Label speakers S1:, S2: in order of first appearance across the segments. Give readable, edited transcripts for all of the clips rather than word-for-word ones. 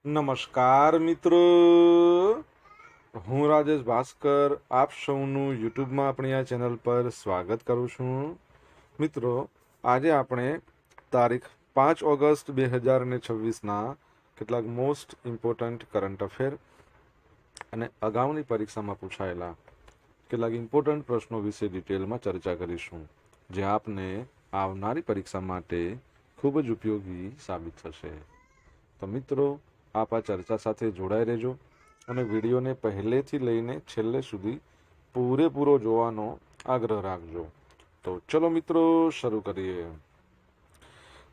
S1: નમસ્કાર મિત્રો, હું રાજેશ ભાસ્કર આપ સૌનું યુટ્યુબમાં આપણી આ ચેનલ પર સ્વાગત કરું છું. મિત્રો, આજે આપણે તારીખ 5 ઓગસ્ટ 2026ના કેટલાક મોસ્ટ ઇમ્પોર્ટન્ટ કરંટ અફેર અને અગાઉની પરીક્ષામાં પૂછાયેલા કેટલાક ઇમ્પોર્ટન્ટ પ્રશ્નો વિશે ડિટેલમાં ચર્ચા કરીશું, જે આપને આવનારી પરીક્ષા માટે ખૂબ જ ઉપયોગી સાબિત થશે. તો મિત્રો, આપ આ ચર્ચા સાથે જોડાઈ રહેજો અને વિડીયોને પહેલેથી લઈને છેલ્લે સુધી પૂરેપૂરો જોવાનો આગ્રહ રાખજો. તો ચલો મિત્રો, શરૂ કરીએ.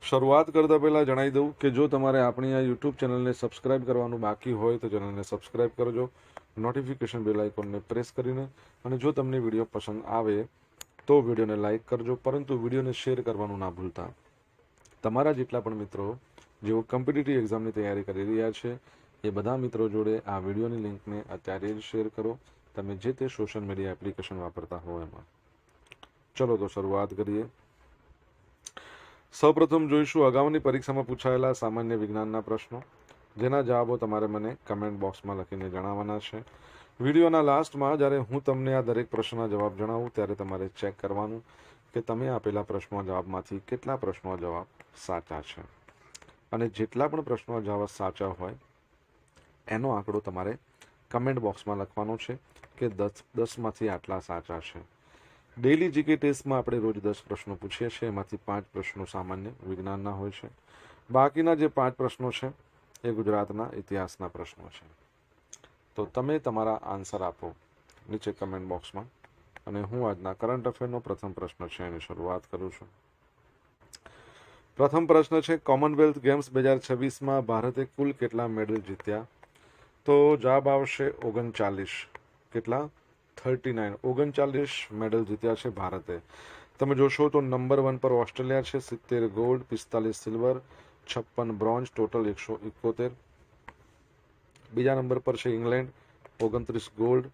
S1: શરૂઆત કરતા પહેલા જણાવી દઉં કે જો તમારે આપણી આ યુટ્યુબ ચેનલને સબસ્ક્રાઇબ કરવાનું બાકી હોય તો ચેનલને સબસ્ક્રાઇબ કરજો, નોટિફિકેશન બેલ આઇકોનને પ્રેસ કરીને, અને જો તમને વિડીયો પસંદ આવે તો વિડીયોને લાઇક કરજો, પરંતુ વિડીયોને શેર કરવાનું ના ભૂલતા. તમારા જેટલા પણ મિત્રો જેઓ કોમ્પિટિટિવ એક્ઝામની તૈયારી કરી રહ્યા છે એ બધા મિત્રો જોડે આ વિડીયોની લિંકને અત્યારે જ શેર કરો, તમે જે તે સોશિયલ મીડિયા એપ્લિકેશન વાપરતા હો એમાં. ચલો તો શરૂઆત કરીએ. સૌપ્રથમ જોઈશું અગાઉની પરીક્ષામાં પૂછાયેલા સામાન્ય વિજ્ઞાનના પ્રશ્નો, જેના જવાબો તમારે મને કમેન્ટ બોક્સમાં લખીને જણાવવાના છે. વિડીયોના લાસ્ટમાં જ્યારે હું તમને આ દરેક પ્રશ્નના જવાબ જણાવું ત્યારે તમારે ચેક કરવાનું કે તમે આપેલા પ્રશ્નો જવાબમાંથી કેટલા પ્રશ્નો જવાબ સાચા છે, અને જેટલા પણ પ્રશ્નો જવાબ સાચા હોય એનો આંકડો તમારે કમેન્ટ બોક્સમાં લખવાનો છે કે 10માંથી આટલા સાચા છે. ડેઇલી જીકે ટેસ્ટમાં આપણે રોજ 10 પ્રશ્નો પૂછીએ છીએ, એમાંથી 5 પ્રશ્નો સામાન્ય વિજ્ઞાનના હોય છે. બાકીના જે 5 પ્રશ્નો છે એ ગુજરાતના ઇતિહાસના પ્રશ્નો છે. તો તમે તમારા આન્સર આપો નીચે કમેન્ટ બોક્સમાં, અને હું આજના કરંટ અફેરનો પ્રથમ પ્રશ્ન છે એની શરૂઆત કરું છું. પ્રથમ પ્રશ્ન છે, કોમનવેલ્થ ગેમ્સ 2026માં ભારતે કુલ કેટલા મેડલ જીત્યા? તો જવાબ આવશે 39. કેટલા? 39. 39 મેડલ જીત્યા છે ભારતે. તમે જોશો તો નંબર 1 પર ઓસ્ટ્રેલિયા છે, 70 ગોલ્ડ, 45 સિલ્વર, 56 બ્રોન્ઝ, ટોટલ 171. બીજા નંબર પર છે England, 29 gold,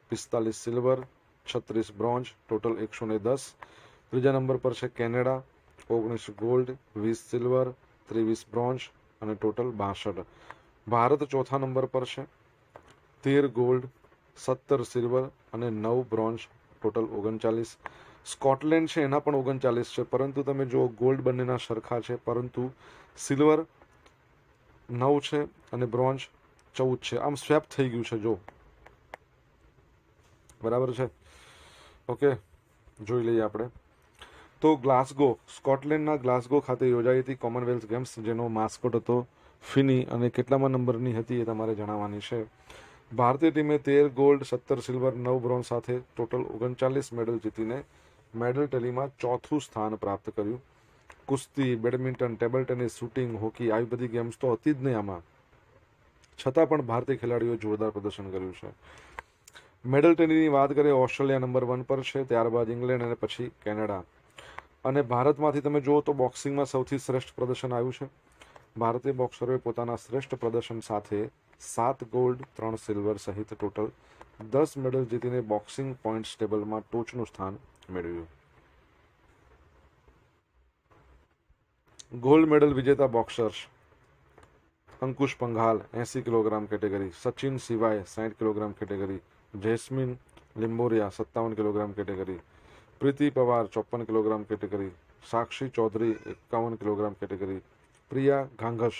S1: 45 silver, 36 bronze, total 110. ત્રીજા નંબર પર છે કેનેડા, 19 ગોલ્ડ, 20 સિલ્વર, 23 બ્રોન્ઝ અને ટોટલ 62. ભારત ચોથા નંબર પર છે, 13 ગોલ્ડ, 17 સિલ્વર અને 9 બ્રોન્ઝ, ટોટલ 39. સ્કોટલેન્ડ છે એના પણ 39 છે, પરંતુ તમે જો ગોલ્ડ બંનેના સરખા છે, પરંતુ સિલ્વર 9 છે અને બ્રોન્ઝ 14 છે. આમ સ્વેપ થઈ ગયું છે, જો બરાબર છે. ઓકે, જોઈ લઈએ આપણે. તો ગ્લાસગો, સ્કોટલેન્ડના ગ્લાસગો ખાતે યોજાઈ હતી કોમનવેલ્થ ગેમ્સ, જેનો માસ્કોટ હતો ફિની, અને કેટલામાં નંબરની હતી એ તમારે જણાવવાની છે. ભારતીય ટીમે 13 ગોલ્ડ, 17 સિલ્વર, 9 બ્રોન્ઝ સાથે ટોટલ 39 મેડલ જીતીને મેડલ ટેલીમાં ચોથું સ્થાન પ્રાપ્ત કર્યું. કુસ્તી, badminton, table tennis, shooting, hockey આવી બધી ગેમ્સ તો હતી જ નહીં આમાં, છતાં પણ ભારતીય ખેલાડીઓએ જોરદાર પ્રદર્શન કર્યું છે. મેડલ ટેલીની વાત કરીએ, ઓસ્ટ્રેલિયા નંબર 1 પર છે, ત્યારબાદ ઇંગ્લેન્ડ અને પછી કેનેડા. અને ભારતમાંથી તમે જુઓ તો બોક્સિંગમાં સૌથી શ્રેષ્ઠ પ્રદર્શન આવ્યું છે. ભારતીય બોક્સરોએ પોતાના શ્રેષ્ઠ પ્રદર્શન સાથે 7 ગોલ્ડ, 3 સિલ્વર સહિત ટોટલ 10 મેડલ જીતીને બોક્સિંગ પોઈન્ટ્સ ટેબલમાં ટોચનું સ્થાન મેળવ્યું. ગોલ્ડ મેડલ વિજેતા boxers: Ankush Panghal 80 kilogram category, Sachin Siwach 60 kilogram category, Jaismine Lamboria 57 kilogram category, Preeti Pawar 54 kilogram category, Sakshi Chaudhary 51 kilogram category, Priya Ghanghas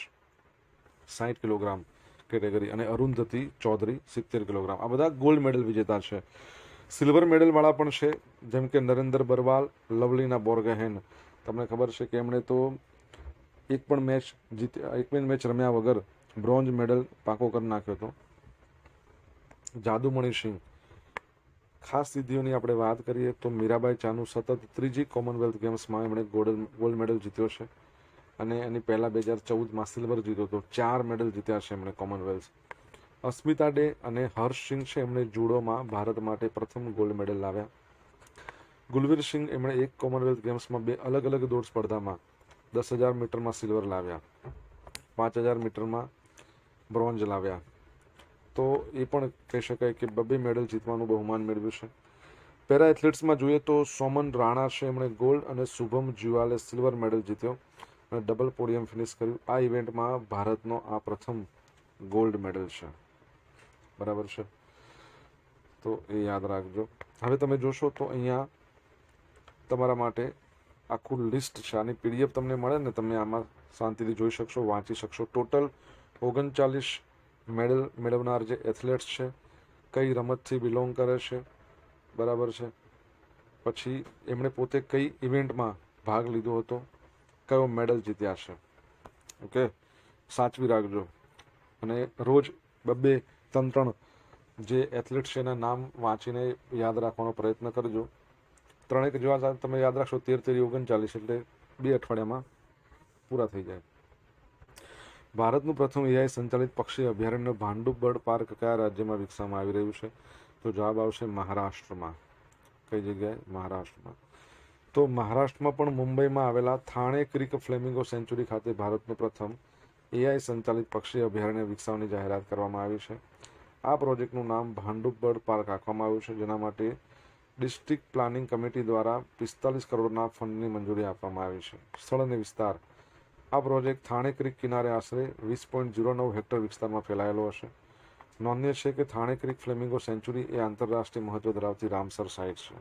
S1: 60 kilogram category અને અરુંધતી ચૌધરી 70 કિલોગ્રામ. આ બધા ગોલ્ડ મેડલ વિજેતા છે. સિલ્વર મેડલવાળા પણ છે, જેમ કે નરેન્દ્ર બરવાલ, લવલીના બોર્ગહેન. તમને ખબર છે કે એમણે તો એક પણ મેચ રમ્યા વગર બ્રોન્ઝ મેડલ પાકો કરી નાખ્યો હતો. જાદુમણી સિંહ. ખાસ સિદ્ધિઓની આપણે વાત કરીએ તો મીરાબાઈ ચાનુ સતત ત્રીજી કોમનવેલ્થ ગેમ્સમાં એમણે ગોલ્ડ મેડલ જીત્યો છે, અને એની પહેલા 2014માં સિલ્વર જીત્યો હતો. 4 મેડલ જીત્યા છે એમણે કોમનવેલ્થ. અસ્મિતા ડે અને હર્ષ સિંહ છે, એમણે જુડોમાં ભારત માટે પ્રથમ ગોલ્ડ મેડલ લાવ્યા. ગુલવીર સિંહ, એમણે એક કોમનવેલ્થ ગેમ્સમાં 2 અલગ અલગ દોડ સ્પર્ધામાં 10,000 મીટરમાં સિલ્વર લાવ્યા, 5,000 મીટરમાં બ્રોન્ઝ લાવ્યા. તો એ પણ કહી શકાય કે 2 મેડલ જીતવાનું બહુમાન મેળવ્યું છે. પેરા એથ્લેટ્સમાં જોઈએ તો સોમન રાણા છે, એમણે ગોલ્ડ, અને શુભમ જુવાલે સિલ્વર મેડલ જીત્યો અને ડબલ પોડિયમ ફિનિશ કર્યું. આ ઇવેન્ટમાં ભારતનો આ પ્રથમ ગોલ્ડ મેડલ છે, બરાબર છે. તો એ યાદ રાખજો. હવે તમે જોશો તો અહીંયા તમારા માટે આખું લિસ્ટ છે. આની પીડીએફ તમને મળે ને, તમે આમાં શાંતિથી જોઈ શકશો, વાંચી શકશો. ટોટલ 39 મેડલ મેળવનાર જે એથ્લેટ્સ છે, કઈ રમતથી બિલોંગ કરે છે, બરાબર છે. પછી એમણે પોતે કઈ ઇવેન્ટમાં ભાગ લીધો હતો, કયો મેડલ જીત્યા છે. ઓકે, સાચવી રાખજો. અને રોજ 2-3 જે એથ્લેટ છે એના નામ વાંચીને યાદ રાખવાનો પ્રયત્ન કરજો. 3 જેવા તમે યાદ રાખશો, 13-39, એટલે 2 અઠવાડિયામાં પૂરા થઈ જાય. ભારતનું પ્રથમ એઆઈ સંચાલિત પક્ષી અભયારણ્ય ભાંડુપ બર્ડ પાર્ક કયા રાજ્યમાં વિકસાવવામાં આવી રહ્યું છે? તો જવાબ આવશે મહારાષ્ટ્રમાં. કઈ જગ્યાએ? મહારાષ્ટ્રમાં. તો મહારાષ્ટ્રમાં પણ મુંબઈમાં આવેલા થાણે ક્રીક ફ્લેમિંગો સેન્ચુરી ખાતે ભારતનું પ્રથમ એઆઈ સંચાલિત પક્ષી અભયારણ્ય વિકસાવવાની જાહેરાત કરવામાં આવી છે. આ પ્રોજેક્ટનું નામ ભાંડુપ બર્ડ પાર્ક રાખવામાં આવ્યું છે, જેના માટે ડિસ્ટ્રિક્ટ પ્લાનિંગ કમિટી દ્વારા 45 કરોડના ફંડની મંજૂરી આપવામાં આવી છે. સ્થળ અને વિસ્તાર: આ પ્રોજેક્ટ થાણે ક્રીક કિનારે આશરે 20.09 હેક્ટર વિસ્તારમાં ફેલાયેલો હશે. નોંધનીય છે કે થાણે ક્રીક ફ્લેમિંગો સેન્ચુરી એ આંતરરાષ્ટ્રીય મહત્વ ધરાવતી રામસર સાઇટ છે.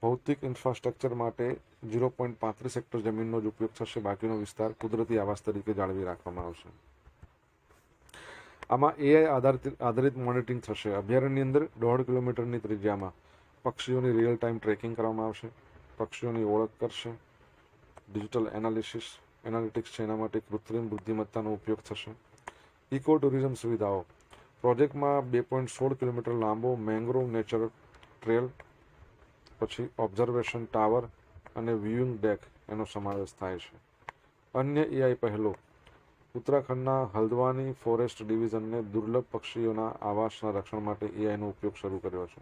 S1: ભૌતિક ઇન્ફ્રાસ્ટ્રક્ચર માટે 0.35 હેક્ટર જમીનનો જ ઉપયોગ થશે. બાકીનો વિસ્તાર કુદરતી આવાસ તરીકે જાળવી રાખવામાં આવશે. આમાં એઆઈ આધારિત મોનિટરિંગ થશે. અભયારણ્યની અંદર 1.5 કિલોમીટરની ત્રિજ્યામાં પક્ષીઓની રિયલ ટાઈમ ટ્રેકિંગ કરવામાં આવશે. પક્ષીઓની ઓળખ કરશે. ડિજિટલ એનાલિટિક્સ છે, એના માટે કૃત્રિમ બુદ્ધિમત્તાનો ઉપયોગ થશે. ઇકો ટુરિઝમ સુવિધાઓ: પ્રોજેક્ટમાં 2.16 કિલોમીટર લાંબો મેંગ્રોવ નેચર ટ્રેલ, પછી ઓબ્ઝર્વેશન ટાવર અને વ્યુઇંગ ડેક એનો સમાવેશ થાય છે. અન્ય એઆઈ પહેલો: ઉત્તરાખંડના હલ્દવાની ફોરેસ્ટ ડિવિઝનને દુર્લભ પક્ષીઓના આવાસના રક્ષણ માટે એઆઈનો ઉપયોગ શરૂ કર્યો છે.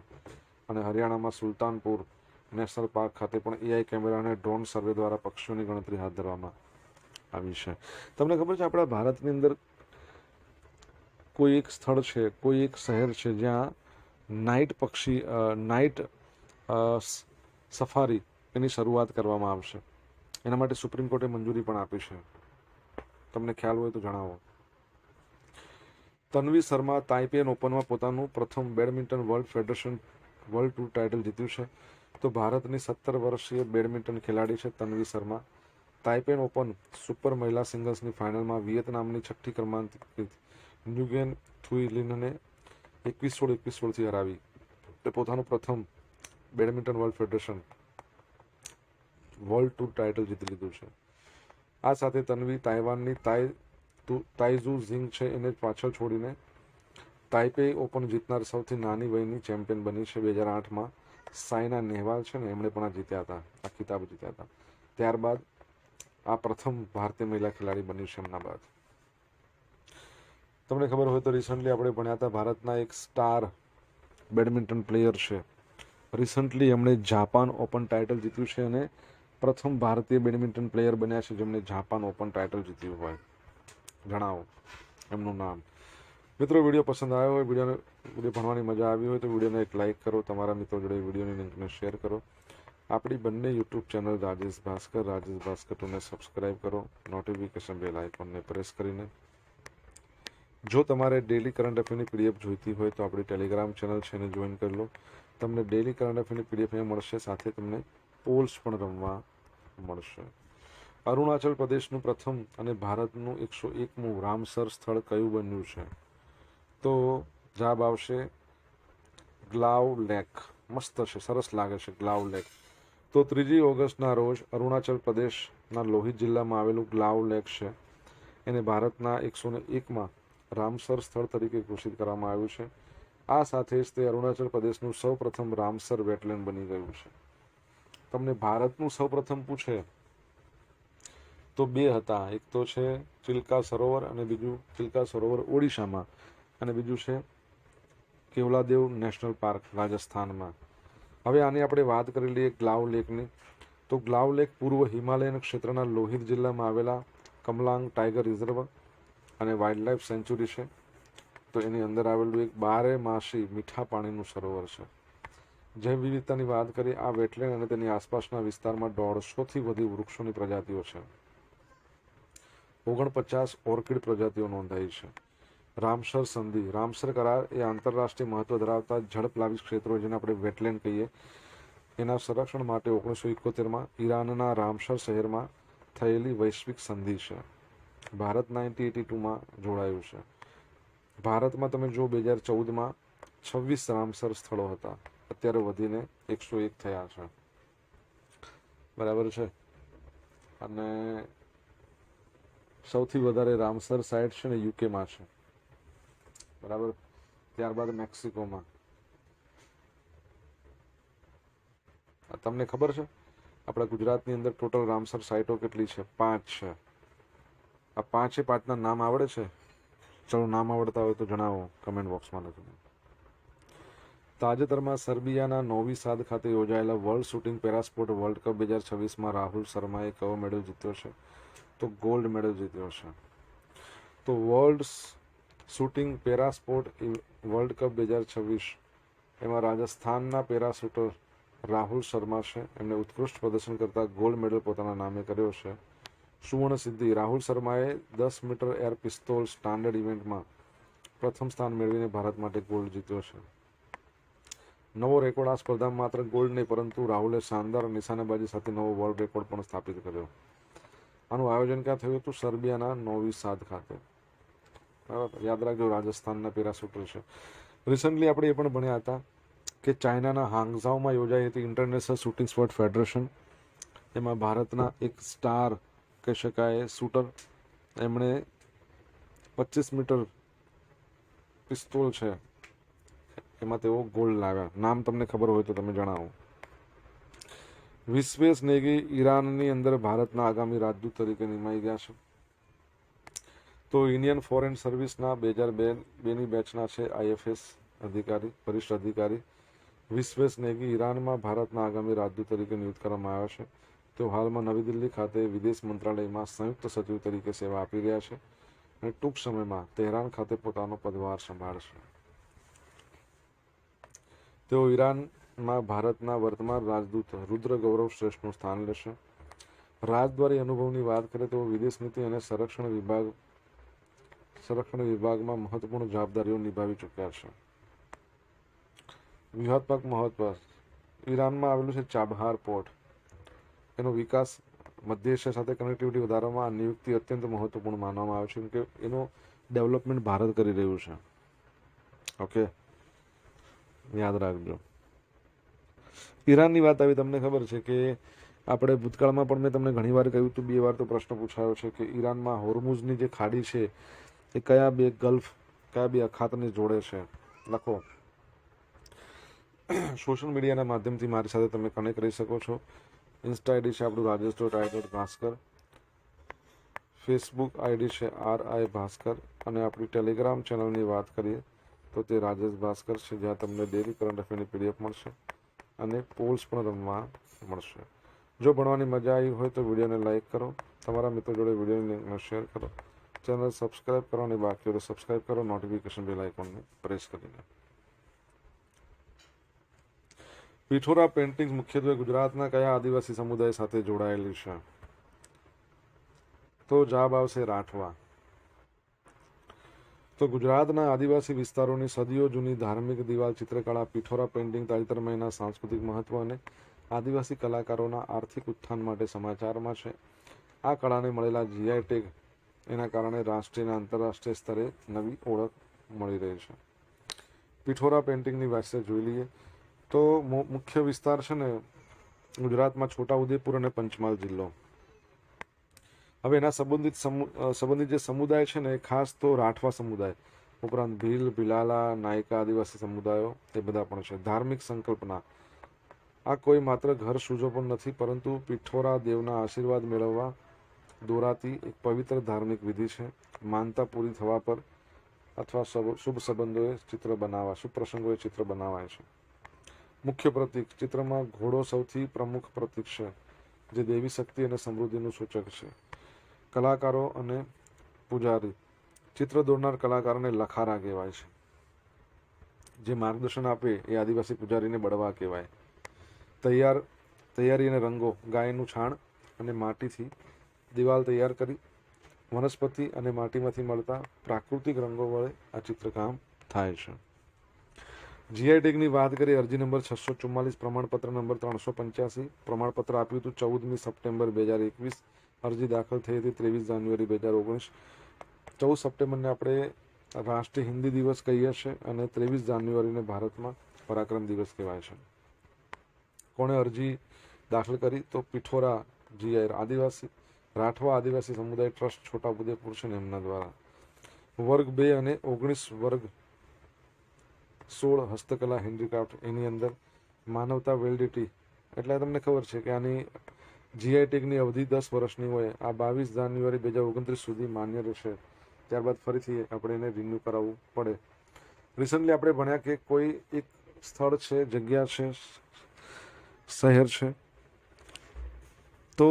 S1: અને હરિયાણામાં સુલતાનપુર નેશનલ પાર્ક ખાતે પણ એઆઈ કેમેરા અને ડ્રોન સર્વે દ્વારા પક્ષીઓની ગણતરી હાથ ધરવામાં આવી છે. તમને ખબર છે, આપણા ભારતની અંદર કોઈ એક સ્થળ છે, કોઈ એક શહેર છે, જ્યાં નાઇટ સફારી એની શરૂઆત કરવામાં આવશે. એના માટે સુપ્રીમ કોર્ટે મંજૂરી પણ આપી છે. તમને ખ્યાલ હોય તો જણાવો. તન્વી શર્મા તાઇપેન ઓપનમાં પોતાનું પ્રથમ બેડમિન્ટન વર્લ્ડ ટૂર ટાઇટલ જીત્યું છે. તો ભારતની 17 વર્ષીય બેડમિન્ટન ખેલાડી છે તન્વી શર્મા. તાઇપેન ઓપન સુપર મહિલા સિંગલ્સની ફાઇનલમાં વિયેતનામની 6ઠ્ઠી ક્રમાંકિત ન્યુગેન થુઈ લિનને 21-16 હરાવી તે પોતાનું પ્રથમ બેડમિન્ટન વર્લ્ડ ટૂર ટાઇટલ જીતી લીધું છે. આ સાથે તન્વી તાઇવાનની તાઇઝુ ઝિંગ છે એને પાછળ છોડીને તાઇપે ઓપન જીતનાર સૌથી નાની વયની ચેમ્પિયન બની છે. 2008માં સાયના નેહવાલ છે ને, એમણે પણ આ ખિતાબ જીત્યા હતા. ત્યારબાદ આ પ્રથમ ભારતીય મહિલા ખેલાડી બની છે એમના બાદ. તમને ખબર હોય તો રિસન્ટલી આપણે ભણ્યા હતા, ભારતના એક સ્ટાર બેડમિન્ટન પ્લેયર છે. રિસન્ટલી એમણે જાપાન ઓપન ટાઇટલ જીત્યું છે અને પ્રથમ ભારતીય બેડમિન્ટન પ્લેયર બન્યા છે જેમણે જાપાન ઓપન ટાઇટલ જીત્યું હોય. જણાવો એમનું નામ. મિત્રો, વિડીયો પસંદ આવ્યો હોય, વિડીયો ભણવાની મજા આવી હોય તો વિડીયોને એક લાઇક કરો. તમારા મિત્રો જોડે વિડીયોની લિંકને શેર કરો. આપણી બંને યુટ્યુબ ચેનલ રાજેશ ભાસ્કર 2ને સબસ્ક્રાઈબ કરો. નોટિફિકેશન બેલ આઇકોનને પ્રેસ કરીને. જો તમારે ડેલી કરંટ અફેરની પીડીએફ જોઈતી હોય તો આપણી ટેલિગ્રામ ચેનલ છે એને જોઈન કરી લો. તમને ડેલી કરંટ અફેરની પીડીએફ અહીંયા મળશે, સાથે તમને પોલ્સ પણ રમવા મળશે. અરુણાચલ પ્રદેશનું પ્રથમ અને ભારતનું 101મું રામસર સ્થળ કયું બન્યું છે? તો જવાબ આવશે ગ્લાવ લેક. મસ્ત છે, સરસ લાગે છે ગ્લાવ લેક. તો 3 ઓગસ્ટના રોજ અરુણાચલ પ્રદેશના લોહિત જિલ્લામાં આવેલું ગ્લાવ લેક છે એને ભારતના 101માં રામસર સ્થળ તરીકે ઘોષિત કરવામાં આવ્યું છે. આ સાથે જ તે અરુણાચલ પ્રદેશનું સૌપ્રથમ રામસર વેટલેન્ડ બની ગયું છે. તમને ભારતનું સૌપ્રથમ પૂછે તો 2 હતા. એક તો છે ચિલ્કા સરોવર અને બીજું ચિલ્કા સરોવર ઓડિશામાં, અને બીજું છે કેવલાદેવ નેશનલ પાર્ક રાજસ્થાનમાં. હવે આની આપણે વાત કરી લઈએ ગ્લાવ લેકની. તો ગ્લાવ લેક પૂર્વ હિમાલયન ક્ષેત્રના લોહિત જિલ્લામાં આવેલા કમલાંગ ટાઈગર રિઝર્વ અને વાઇલ્ડલાઇફ સેન્ચુરી છે. તો એની અંદર આવેલું એક 12માસી મીઠા પાણીનું સરોવર છે. જૈવ વિવિધતાની વાત કરીએ, આ વેટલેન્ડ અને તેની આસપાસના વિસ્તારમાં 150થી વધુ વૃક્ષોની પ્રજાતિઓ છે. 49 ઓર્કિડ પ્રજાતિઓ નોંધાઈ છે. રામસર સંધિ. રામસર કરાર એ આંતરરાષ્ટ્રીય મહત્વ ધરાવતા જળપ્લાવી ક્ષેત્રો, જેને આપણે વેટલેન્ડ કહીએ, એના સંરક્ષણ માટે 1971માં ઈરાનના રામસર શહેરમાં થયેલી વૈશ્વિક સંધિ છે. ભારત 1982માં જોડાયું છે. ભારતમાં તમે જો 2014માં 26 રામસર સ્થળો હતા, અત્યારે વધીને 101 થયા છે. બરાબર છે. અને સૌથી વધારે રામસર સાઇટ છે ને યુકેમાં છે. બરાબર. ત્યારબાદ મેક્સિકોમાં. તમને ખબર છે આપણા ગુજરાતની અંદર ટોટલ રામસર સાઇટો કેટલી છે? 5 છે. આ 5 નામ આવડે છે? ચલો, નામ આવડતા હોય તો જણાવો કમેન્ટ બોક્સમાં લખીને. તાજેતરમાં સર્બિયાના નોવી સાદ ખાતે યોજાયેલા world shooting parasport world cup 2026માં રાહુલ શર્માએ કયો મેડલ જીત્યો છે? તો ગોલ્ડ મેડલ જીત્યો છે. તો world shooting parasport world cup 2026 એમાં રાજસ્થાનના પેરાશૂટર રાહુલ શર્મા છે. એમને ઉત્કૃષ્ટ પ્રદર્શન કરતા ગોલ્ડ મેડલ પોતાના નામે કર્યો છે. સુવર્ણ સિદ્ધિ. રાહુલ શર્માએ 10 મીટર એર પિસ્તોલ સ્ટાન્ડર્ડ ઇવેન્ટમાં પ્રથમ સ્થાન મેળવીને ભારત માટે ગોલ્ડ જીત્યો છે. નવો રેકોર્ડ. આ સ્પર્ધામાં માત્ર ગોલ્ડ નહીં, પરંતુ રાહુલે શાનદાર નિશાનેબાજી સાથે નવો વર્લ્ડ રેકોર્ડ પણ સ્થાપિત કર્યો. આનું આયોજન ક્યાં થયું હતું? સર્બિયાના નોવી સાદ ખાતે. બરાબર, યાદ રાખજો, રાજસ્થાનના પેરાશૂટર છે. રિસન્ટલી આપણે એ પણ ભણ્યા હતા કે ચાઇનાના હાંગઝાઓમાં યોજાઈ હતી ઇન્ટરનેશનલ શૂટિંગ સ્પોર્ટ ફેડરેશન. એમાં ભારતના એક સ્ટાર કહી શકાય શૂટર, એમણે 25 મીટર પિસ્તોલ છે એમાં તેઓ ગોલ્ડ લાવ્યા. નામ તમને ખબર હોય તો તમે જણાવો. વિશ્વેશ નેગી ઈરાનની અંદર ભારતના આગામી રાજદૂત તરીકે નિમાઈ ગયા છે. તો ઇન્ડિયન ફોરેન સર્વિસના 2002ની બેચના છે IFS અધિકારી, વરિષ્ઠ અધિકારી વિશ્વેશ નેગી ઈરાનમાં ભારતના આગામી રાજદૂત તરીકે નિયુક્ત કરવામાં આવ્યા છે. તેઓ હાલમાં નવી દિલ્હી ખાતે વિદેશ મંત્રાલયમાં સંયુક્ત સચિવ તરીકે સેવા આપી રહ્યા છે અને ટૂંક સમયમાં તેહરાન ખાતે પોતાનો પદભાર સંભાળશે. તેઓ ઈરાનમાં ભારતના વર્તમાન રાજદૂત રુદ્ર ગૌરવ શ્રેષ્ઠનું સ્થાન લેશે. રાજદ્વારી અનુભવની વાત કરીએ તો વિદેશ નીતિ અને સંરક્ષણ વિભાગમાં મહત્વપૂર્ણ જવાબદારીઓ નિભાવી ચૂક્યા છે. વ્યૂહાત્મક મહત્વ. ઈરાનમાં આવેલું છે ચાબહાર પોર્ટ. એનો વિકાસ મધ્ય એશિયા સાથે કનેક્ટિવિટી વધારવામાં આ નિયુક્તિ અત્યંત મહત્વપૂર્ણ માનવામાં આવે છે, કે એનો ડેવલપમેન્ટ ભારત કરી રહ્યું છે. ઓકે, યાદ રાખજો. ઈરાનની વાત આવી, તમને ખબર છે કે આપણે ભૂતકાળમાં પણ મેં તમને ઘણી વાર કહ્યું હતું, 2 વાર તો પ્રશ્ન પૂછાયો છે કે ઈરાનમાં હોર્મુઝની જે ખાડી છે એ કયા બે અખાતને જોડે છે? લખો. સોશિયલ મીડિયાના માધ્યમથી મારી સાથે તમે કનેક્ટ કરી શકો છો. ઇન્સ્ટા આઈડી છે આપણું rajesh.i.bhaskar, ફેસબુક આઈડી છે RI ભાસ્કર, અને આપણી ટેલિગ્રામ ચેનલની વાત કરીએ તો તે રાજેશ ભાસ્કર છે, જ્યાં તમને ડેલી કરંટ અફેરની PDF મળશે અને પોલ્સ પણ રમવા મળશે. જો ભણવાની મજા આવી હોય તો વિડીયોને લાઇક કરો, તમારા મિત્રો જોડે વિડીયોની લિંકને શેર કરો, ચેનલ સબસ્ક્રાઇબ કરવાની બાકી હોય તો સબસ્ક્રાઇબ કરો, નોટિફિકેશન બેલ આઇકોનને પ્રેસ કરીને. પિઠોરા પેઇન્ટિંગ મુખ્યત્વે ગુજરાતના કયા આદિવાસી સમુદાય સાથે જોડાયેલી છે? તો જવાબ આવશે રાઠવા. તો ગુજરાતના આદિવાસી વિસ્તારોની સદીઓ જૂની ધાર્મિક દિવાલ ચિત્રકળા પિઠોરા પેઇન્ટિંગ તાજેતરમાં એના સાંસ્કૃતિક મહત્વ અને આદિવાસી કલાકારોના આર્થિક ઉત્થાન માટે સમાચારમાં છે. આ કળાને મળેલા GI ટેગ એના કારણે રાષ્ટ્રીય અને આંતરરાષ્ટ્રીય સ્તરે નવી ઓળખ મળી રહી છે. પિઠોરા પેઇન્ટિંગની વાત જોઈ લઈએ તો મુખ્ય વિસ્તાર છે ને ગુજરાતમાં છોટાઉદેપુર અને પંચમહાલ જિલ્લો. હવે એના સંબંધિત જે સમુદાય છે ને, ખાસ તો રાઠવા સમુદાય ઉપરાંત ભીલ, ભીલાલા, નાયકા આદિવાસી સમુદાયો એ બધા પણ છે. ધાર્મિક સંકલ્પના. આ કોઈ માત્ર ઘર સૂજો પણ નથી, પરંતુ પિઠોરા દેવના આશીર્વાદ મેળવવા દોરાતી એક પવિત્ર ધાર્મિક વિધિ છે. માનતા પૂરી થવા પર અથવા શુભ પ્રસંગોએ ચિત્ર બનાવાય છે. મુખ્ય પ્રતીક. ચિત્રમાં ઘોડો સૌથી પ્રમુખ પ્રતીક છે, જે દેવી શક્તિ અને સમૃદ્ધિનું સૂચક છે. કલાકારો અને પૂજારી. ચિત્ર દોરનાર કલાકારોને લખારા કહેવાય છે. જે માર્ગદર્શન આપે એ આદિવાસી પૂજારીને બળવા કહેવાય. તૈયારી અને રંગો. ગાયનું છાણ અને માટીથી દિવાલ તૈયાર કરી વનસ્પતિ અને માટીમાંથી મળતા પ્રાકૃતિક રંગો વડે આ ચિત્રકામ થાય છે. જીઆઈ ટેગની વાત કરીએ, અરજી નંબર 644, પ્રમાણપત્ર નંબર 385. પ્રમાણપત્ર આપ્યું હતું 14મી સપ્ટેમ્બર 2021. અરજી દાખલ થઈ હતી 23 જાન્યુઆરી 2019. 14 સપ્ટેમ્બરને આપણે રાષ્ટ્રીય હિન્દી દિવસ કહીએ છીએ અને 23 જાન્યુઆરીને ભારતમાં પરાક્રમ દિવસ કહેવાય છે. કોણે અરજી દાખલ કરી? તો પિઠોરા જીઆઈ આદિવાસી રાઠવા આદિવાસી સમુદાય ટ્રસ્ટ છોટાઉદેપુર છે ને એમના દ્વારા. વર્ગ 2 અને 19, વર્ગ 16 હસ્તકલા હેન્ડીક્રાફ્ટ, એની અંદર માનવતા વેલિડિટી એટલે તમને ખબર છે કે આની જીઆઈ ટેગની અવધિ 10 વર્ષની હોય. આ 22 જાન્યુઆરી 2029 સુધી માન્ય રહેશે. ત્યારબાદ ફરીથી આપણે એને રિન્યૂ કરાવવું પડે. રિસન્ટલી આપણે ભણ્યા કે કોઈ એક સ્થળ છે, જગ્યા છે, શહેર છે, તો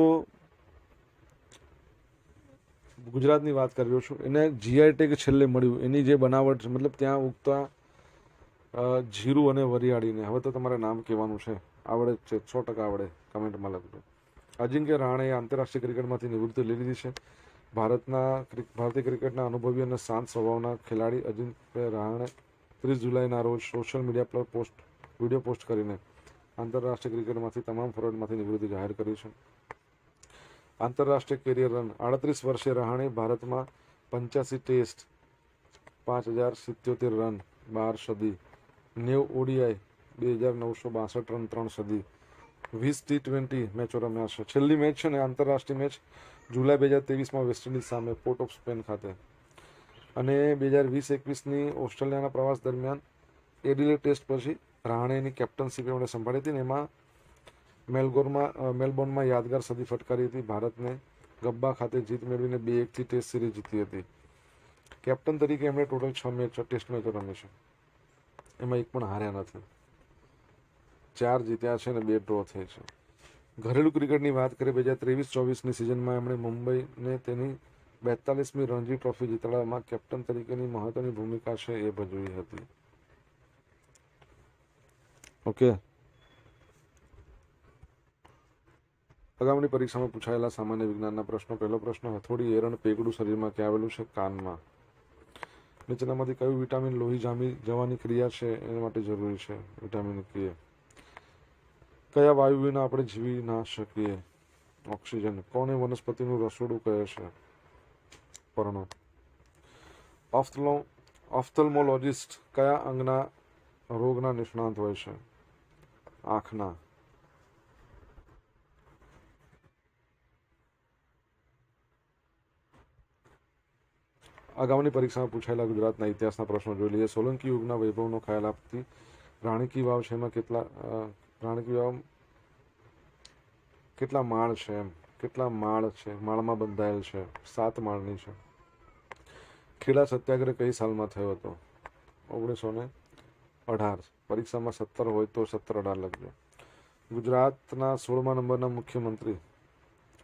S1: ગુજરાતની વાત કરી રહ્યો છું, એને જીઆઈ ટેગ છેલ્લે મળ્યું. એની જે બનાવટ છે, મતલબ ત્યાં ઉગતા જીરું અને વરિયાળીને, હવે તો તમારે નામ કહેવાનું છે, આવડે જ છે, 100% આવડે, કમેન્ટમાં લખજો. અજિંક્ય રહાણેએ આંતરરાષ્ટ્રીય ક્રિકેટમાંથી નિવૃત્તિ લઈ લીધી છે. ભારતીય ક્રિકેટના અનુભવી અને શાંત સ્વભાવના ખેલાડી અજિંક્ય રહાણે 30 જુલાઈના રોજ સોશિયલ મીડિયા પર વિડીયો પોસ્ટ કરીને આંતરરાષ્ટ્રીય ક્રિકેટમાંથી તમામ ફોર્મેટમાંથી નિવૃત્તિ જાહેર કરી છે. આંતરરાષ્ટ્રીય કેરિયર રન 38 વર્ષે રહાણે ભારતમાં 85 ટેસ્ટ, 5077 રન, 12 સદી, 90 ઓડીઆઈ, 2962 રન, 3 સદી, 20 T20 મેચો રમ્યા છે. છેલ્લી મેચ છે ને આંતરરાષ્ટ્રીય મેચ જુલાઈ 2023માં વેસ્ટ ઇન્ડિઝ સામે પોર્ટ ઓફ સ્પેન ખાતે, અને 2020-21ની ઓસ્ટ્રેલિયાના પ્રવાસ દરમિયાન એડિલેડ ટેસ્ટ પછી રહાણેની કેપ્ટનશીપ એમણે સંભાળી હતી ને એમાં મેલબોર્નમાં યાદગાર સદી ફટકારી હતી. ભારતને ગબ્બા ખાતે જીત મેળવીને 2-1થી ટેસ્ટ સિરીઝ જીતી હતી. કેપ્ટન તરીકે એમણે ટોટલ 6 ટેસ્ટ મેચો રમી છે, એમાં એક પણ હાર્યા નથી. 4 જીત્યા છે અને 2 ડ્રો થઈ છે. ઘરેલું ક્રિકેટની વાત કરીએ, 2023-24ની સિઝનમાં એમણે મુંબઈને તેની 42મી રણજી ટ્રોફી જીતાડવામાં કેપ્ટન તરીકેની મહત્વની ભૂમિકા છે એ ભજવી હતી. ઓકે, અગાઉની પરીક્ષામાં પૂછાયેલા સામાન્ય વિજ્ઞાનના પ્રશ્નો. પહેલો પ્રશ્ન, હથોડી, એરણ, પેગડું શરીરમાં ક્યાં આવેલું છે? કાનમાં. નીચેનામાંથી કયું વિટામિન લોહી જામી જવાની ક્રિયા છે એના માટે જરૂરી છે? વિટામિન કે. કયા વાયુ વિના આપણે જીવી ના શકીએ? ઓક્સિજન. કોને વનસ્પતિનું રસોડું કહે છે? પર્ણો. ઓફ્થલ્મોલોજિસ્ટ કયા અંગના રોગના નિષ્ણાત હોય છે? આંખના. અગાઉની પરીક્ષામાં પૂછાયેલા ગુજરાતના ઇતિહાસના પ્રશ્નો જોઈ લઈએ. સોલંકી યુગના વૈભવનો ખ્યાલ આપતી રાણી કી વાવ છે, એમાં રાણી કી વાવ કેટલા માળ છે? એમ કેટલા માળ છે? માળમાં બંધાયેલ છે? 7 માળની છે. ખેડા સત્યાગ્રહ કઈ સાલમાં થયો હતો? 1918. પરીક્ષામાં 17 હોય તો 17-18 લખજો. ગુજરાતના 16મા નંબરના મુખ્યમંત્રી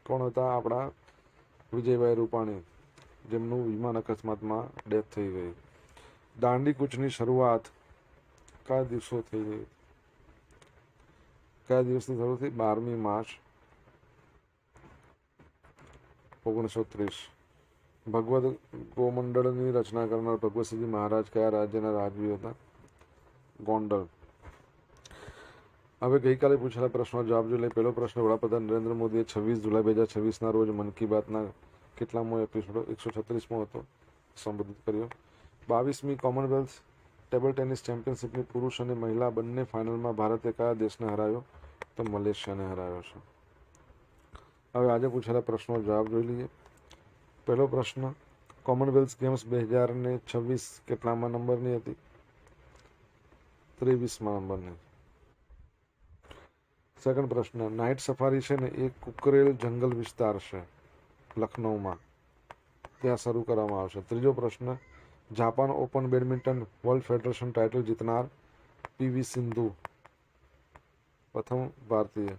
S1: કોણ હતા? આપણા વિજયભાઈ રૂપાણી, જેમનું વિમાન અકસ્માતમાં ડેથ થઈ ગઈ. દાંડી કૂચની શરૂઆત કયા દિવસો થઈ ગઈ? કયા દિવસથી શરૂ થઈ? 12મી માર્ચ 1930. ભગવદ ગોમંડળની રચના કરનાર ભગવતસિંહજી મહારાજ કયા રાજ્યના રાજવી હતા? ગોંડલ. હવે ગઈકાલે પૂછેલા પ્રશ્નો જવાબ જોઈ લઈએ. પહેલો પ્રશ્ન, વડાપ્રધાન નરેન્દ્ર મોદીએ 26 જુલાઈ 2026ના રોજ મન કી બાતના કેટલામો એપિસોડ 136મો હતો સંબોધિત કર્યો? 22મી કોમનવેલ્થ ટેબલ ટેનિસ ચેમ્પિયનશિપની પુરુષ અને મહિલા બંને ફાઇનલમાં ભારતે કયા દેશને હરાવ્યો? તો મલેશિયાને હરાવ્યો છે. હવે આજે પૂછેલા પ્રશ્નો જવાબ જોઈ લઈએ. પહેલો પ્રશ્ન, કોમનવેલ્થ ગેમ્સ 2026 કેટલામા નંબરની હતી? 23મા નંબરની. સેકન્ડ પ્રશ્ન, નાઇટ સફારી છે ને એ કુકરેલ જંગલ વિસ્તાર છે લખનૌમાં, ત્યાં શરૂ કરવામાં આવશે. ત્રીજો પ્રશ્ન, Japan open badminton world federation title જીતનાર પીવી સિંધુ પ્રથમ ભારતીય.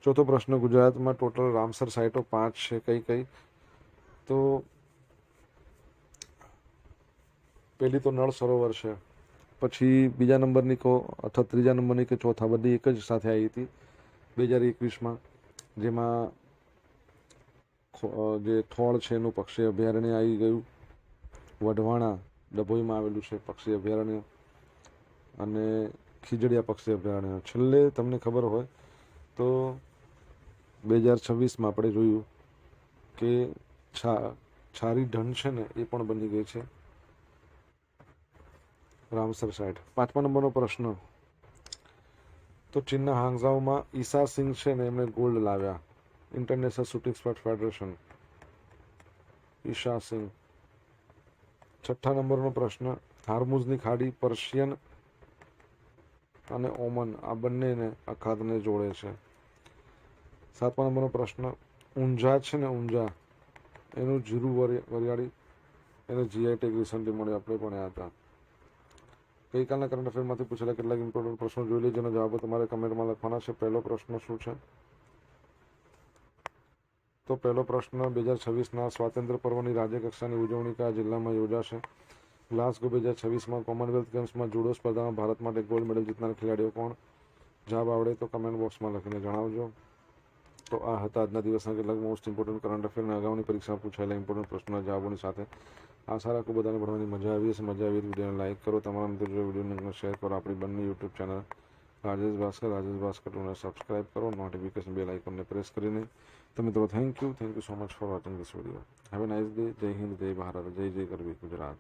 S1: ચોથો પ્રશ્ન, ગુજરાતમાં ટોટલ રામસર સાઇટો 5 છે, કઈ કઈ? તો પહેલી તો નળ સરોવર છે, પછી બીજા નંબરની કહો અથવા ત્રીજા નંબરની કે ચોથા, બધી એક જ સાથે આવી હતી 2021માં, જેમાં જે થોળ છે એનું પક્ષી અભયારણ્ય આવી ગયું. વઢવાણા ડભોઈમાં આવેલું છે પક્ષી અભયારણ્ય, અને ખીજડીયા પક્ષી અભયારણ્ય. છેલ્લે તમને ખબર હોય તો 2026માં આપણે જોયું કે છારી ઢંઢ છે ને એ પણ બની ગઈ છે રામસર સાઈડ. 5મા નંબરનો પ્રશ્ન, તો ચીનના હાંગઝાઓમાં ઈશા સિંહ છે ને એમણે ગોલ્ડ લાવ્યા. International shooting sport federation, Esha Singh. 6ઠ્ઠા નંબરનો પ્રશ્ન, હાર્મુઝની ખાડી પર્શિયન અને ઓમન આ બંનેને અખાતને જોડે છે. 7મા નંબરનો પ્રશ્ન, ઊંઝા છે ને ઊંઝા એનું જીરું વરિયાળી એને જીઆઈ ટેગ રિસન્ટલી મળ્યો, આપણે ભણ્યા હતા. ગઈકાલના કરંટ અફેરમાંથી પૂછેલા કેટલાક ઇમ્પોર્ટન્ટ પ્રશ્નો જોઈ લે, જેનો જવાબો તમારે કમેન્ટમાં લખવાના છે. પહેલો પ્રશ્ન શું છે? તો પહેલો પ્રશ્ન, 2026ના સ્વાતંત્ર્ય પર્વની રાજ્યકક્ષાની ઉજવણી કયા જિલ્લામાં યોજાશે? ગ્લાસગો. 2026માં કોમનવેલ્થ ગેમ્સમાં જુડો સ્પર્ધામાં ભારત માટે ગોલ્ડ મેડલ જીતનાર ખેલાડીઓ કોણ? જવાબ આવડે તો કમેન્ટ બોક્સમાં લખીને જણાવજો. તો આ હતા આજના દિવસના કેટલાક મોસ્ટ ઇમ્પોર્ટન્ટ કરંટ અફેરના અગાઉની પરીક્ષામાં પૂછાયેલા ઇમ્પોર્ટન્ટ પ્રશ્નોના જવાબોની સાથે. આશા રાખું બધાને ભણવાની મજા આવી હશે. મજા આવી વિડીયોને લાઇક કરો, તમારા મિત્રો જો વિડીયોને શેર કરો. આપણી બંને યુટ્યુબ ચેનલ રાજેશ ભાસ્કર ટુને સબસ્ક્રાઇબ કરો, નોટિફિકેશન બેલ આઇકોનને પ્રેસ કરીને. તો મિત્રો thank you so much for watching this video. Have a nice day. જય હિન્દ, જય ભારત, જય જય ગરવી ગુજરાત.